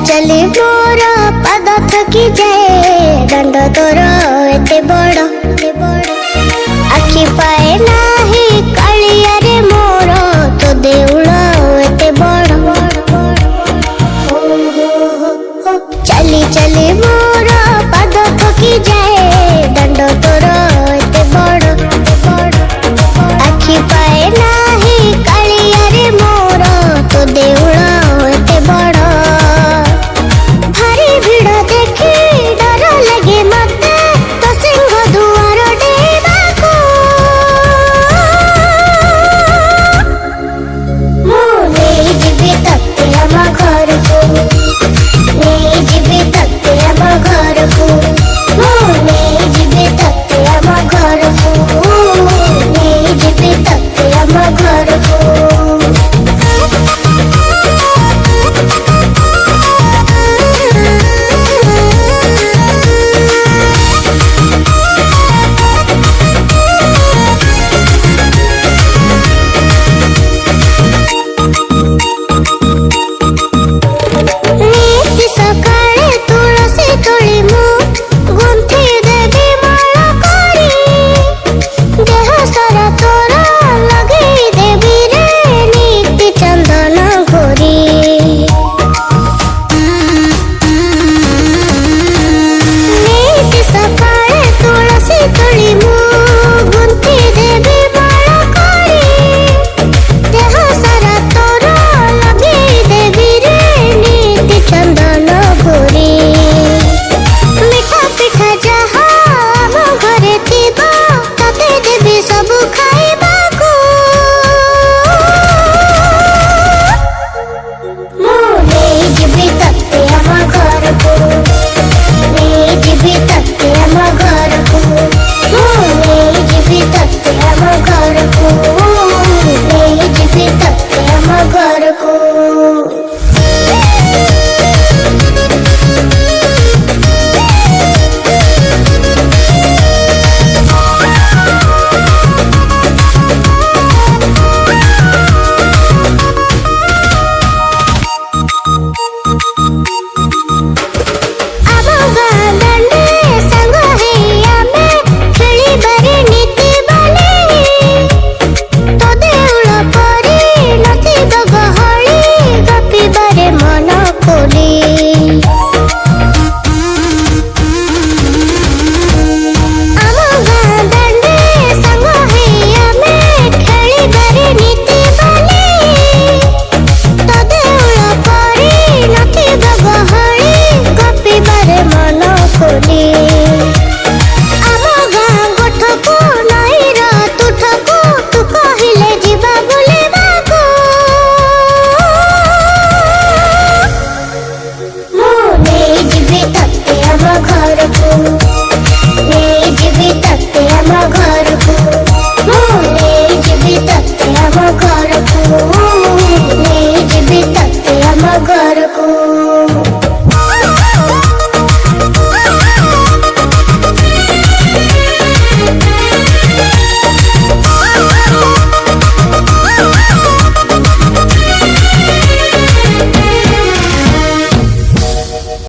चली मोर पाद थकी जाए दंड तोर एते बड़ आखि पाए नाही कालिया रे मोर तो देउल एते बड़ चली चली मोर पाद थकी जाए दंड तोर एते बड़ आखि पाए नाही कालिया रे मोर तो देउल एते बड़ भारी भिड़ देखी डर लगे मते तो सिंह दुआर डेबाको मु नहीं जीवी तत्ते आम घर को नहीं जीवी तत्ते आम घर को मु नहीं जीवी तत्ते आम घर को नहीं जीवी तत्ते आम घर को मन खोली।